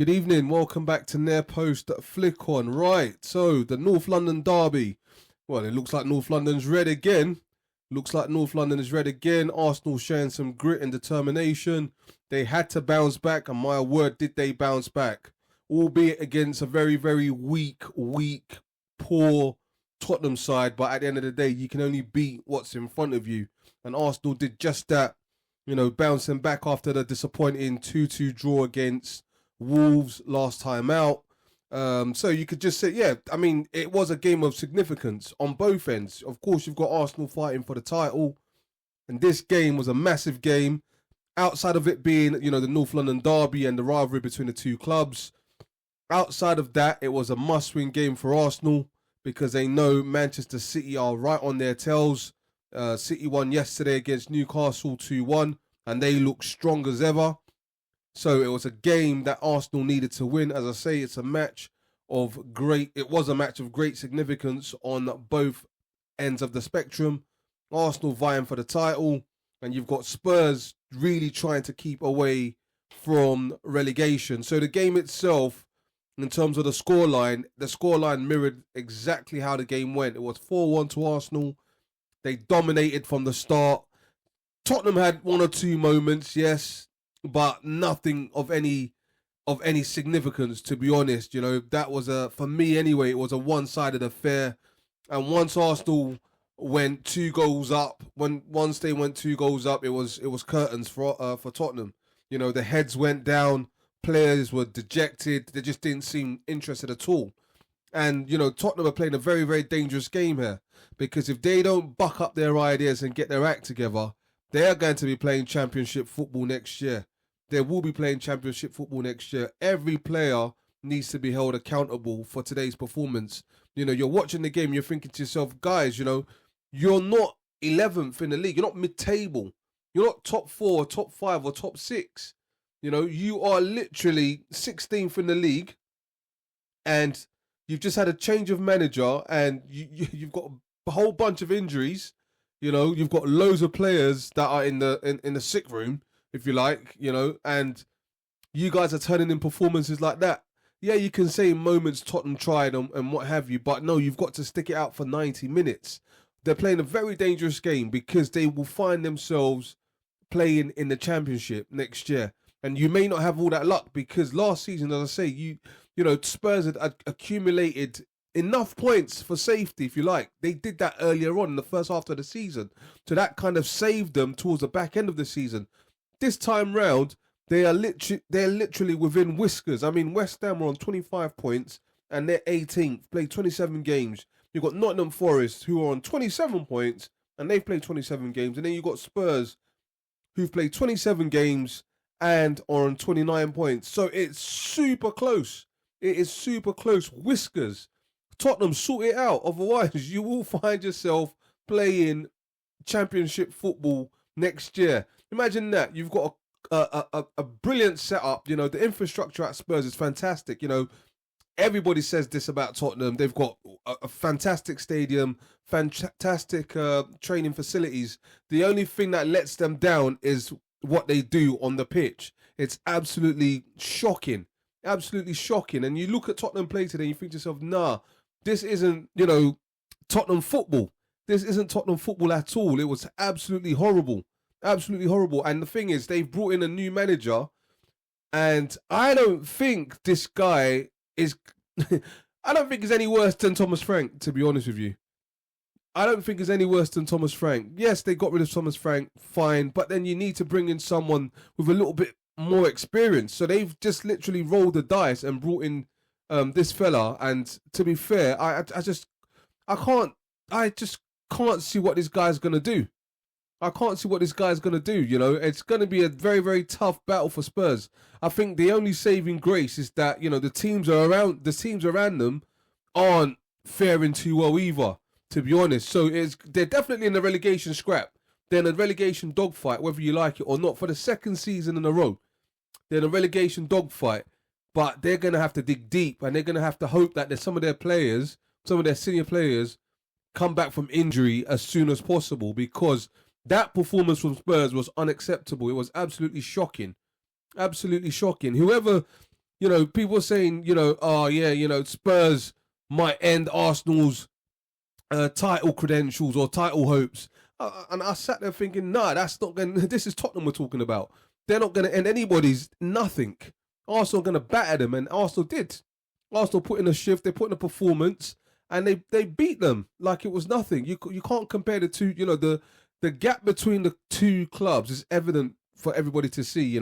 Good evening, welcome back to Near Post Flick On. Right, so the North London derby. Well, it looks like North London's red again. Looks like North London is red again. Arsenal showing some grit and determination. They had to bounce back, and my word, did they bounce back. Albeit against a very, very weak, poor Tottenham side. But at the end of the day, you can only beat what's in front of you. And Arsenal did just that, bouncing back after the disappointing 2-2 draw against Wolves last time out. So you could just say, it was a game of significance on both ends. Of course, you've got Arsenal fighting for the title, and this game was a massive game. Outside of it being, the North London derby and the rivalry between the two clubs, outside of that, it was a must-win game for Arsenal because they know Manchester City are right on their tails. City won yesterday against Newcastle 2-1, and they look strong as ever. So it was a game that Arsenal needed to win. As I say, it was a match of great significance on both ends of the spectrum. Arsenal vying for the title, and you've got Spurs really trying to keep away from relegation. So the game itself, in terms of the scoreline mirrored exactly how the game went. It was 4-1 to Arsenal. They dominated from the start. Tottenham had one or two moments, yes, but nothing of any significance, to be honest. That was for me anyway, it was a one-sided affair. And once Arsenal went 2 goals up, once they went 2 goals up, it was curtains for Tottenham. The heads went down, players were dejected, they just didn't seem interested at all. And Tottenham are playing a very, very dangerous game here, because if they don't buck up their ideas and get their act together, they are going to be playing Championship football next year. They will be playing Championship football next year. Every player needs to be held accountable for today's performance. You're watching the game, you're thinking to yourself, guys, you're not 11th in the league. You're not mid-table. You're not top 4, top 5, or top 6. You are literally 16th in the league, and you've just had a change of manager, and you've got a whole bunch of injuries. You've got loads of players that are in the sick room, if you like, and you guys are turning in performances like that. Yeah, you can say in moments Tottenham tried and what have you, but no, you've got to stick it out for 90 minutes. They're playing a very dangerous game because they will find themselves playing in the Championship next year. And you may not have all that luck because last season, as I say, Spurs had accumulated enough points for safety, if you like. They did that earlier on in the first half of the season. So that kind of saved them towards the back end of the season. This time round, they're literally within whiskers. I mean, West Ham are on 25 points and they're 18th, played 27 games. You've got Nottingham Forest, who are on 27 points and they've played 27 games. And then you've got Spurs, who've played 27 games and are on 29 points. So it's super close. It is super close. Whiskers. Tottenham, sort it out. Otherwise, you will find yourself playing Championship football next year. Imagine that. You've got a brilliant setup. The infrastructure at Spurs is fantastic. Everybody says this about Tottenham. They've got a fantastic stadium, fantastic training facilities. The only thing that lets them down is what they do on the pitch. It's absolutely shocking. Absolutely shocking. And you look at Tottenham play today and you think to yourself, nah, this isn't, Tottenham football. This isn't Tottenham football at all. It was absolutely horrible. Absolutely horrible. And the thing is, they've brought in a new manager, and I don't think this guy is... I don't think he's any worse than Thomas Frank, to be honest with you. I don't think he's any worse than Thomas Frank. Yes, they got rid of Thomas Frank, fine, but then you need to bring in someone with a little bit more experience. So they've just literally rolled the dice and brought in this fella, and to be fair, I just can't see what this guy's gonna do. I can't see what this guy's going to do. It's going to be a very, very tough battle for Spurs. I think the only saving grace is that, the teams around them aren't faring too well either, to be honest. So they're definitely in the relegation scrap. They're in a relegation dogfight, whether you like it or not, for the second season in a row. They're in a relegation dogfight, but they're going to have to dig deep, and they're going to have to hope that some of their senior players come back from injury as soon as possible, because that performance from Spurs was unacceptable. It was absolutely shocking. Absolutely shocking. Whoever people are saying, oh yeah, Spurs might end Arsenal's title credentials or title hopes. And I sat there thinking, nah, that's not going. This is Tottenham we're talking about. They're not going to end anybody's nothing. Arsenal are going to batter them, and Arsenal did. Arsenal put in a shift, they put in a performance, and they beat them like it was nothing. You can't compare the two. The gap between the two clubs is evident for everybody to see.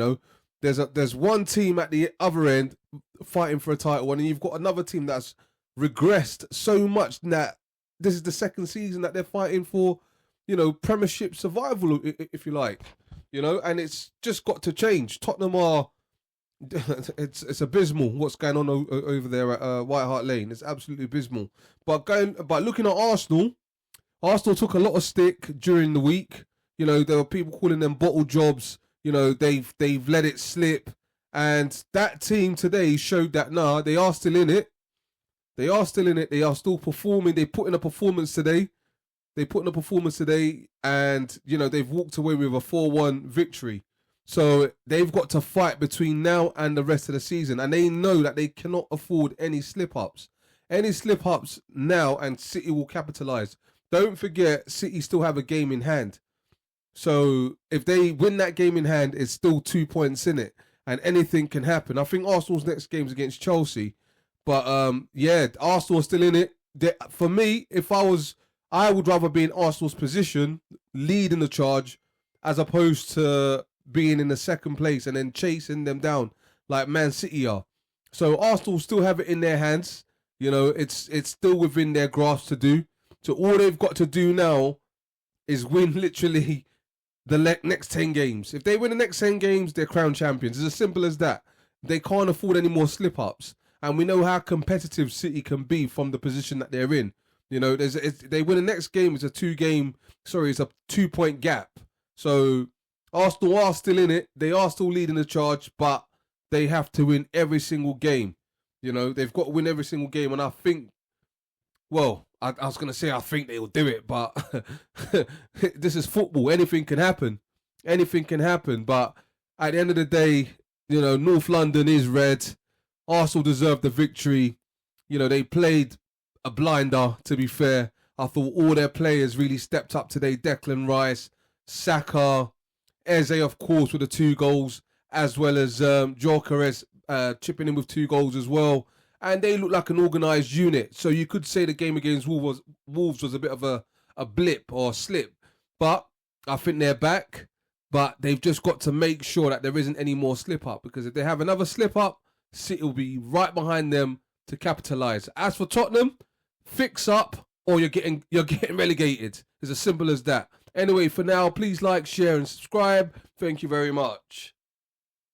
There's one team at the other end fighting for a title, and then you've got another team that's regressed so much that this is the second season that they're fighting for, Premiership survival, if you like, and it's just got to change. Tottenham are, it's abysmal what's going on over there at White Hart Lane. It's absolutely abysmal. But looking at Arsenal took a lot of stick during the week. There were people calling them bottle jobs. They've let it slip, and that team today showed that they are still in it. They are still in it. They are still performing. They put in a performance today. And, they've walked away with a 4-1 victory. So they've got to fight between now and the rest of the season. And they know that they cannot afford any slip-ups. Any slip-ups now, and City will capitalise. Don't forget, City still have a game in hand. So if they win that game in hand, it's still 2 points in it. And anything can happen. I think Arsenal's next game is against Chelsea. But, Arsenal are still in it. For me, I would rather be in Arsenal's position, leading the charge, as opposed to being in the second place and then chasing them down like Man City are. So Arsenal still have it in their hands. It's still within their grasp to do. So all they've got to do now is win literally the next 10 games. If they win the next 10 games, they're crowned champions. It's as simple as that. They can't afford any more slip-ups. And we know how competitive City can be from the position that they're in. They win the next game, it's a 2-point gap. So Arsenal are still in it. They are still leading the charge, but they have to win every single game. They've got to win every single game. And I think, I was going to say I think they will do it, but this is football. Anything can happen. But at the end of the day, North London is red. Arsenal deserved the victory. They played a blinder, to be fair. I thought all their players really stepped up today. Declan Rice, Saka, Eze, of course, with the 2 goals, as well as Gyökeres chipping in with 2 goals as well. And they look like an organised unit. So you could say the game against Wolves was a bit of a blip or a slip. But I think they're back. But they've just got to make sure that there isn't any more slip-up. Because if they have another slip-up, City will be right behind them to capitalise. As for Tottenham, fix up or you're getting relegated. It's as simple as that. Anyway, for now, please like, share and subscribe. Thank you very much.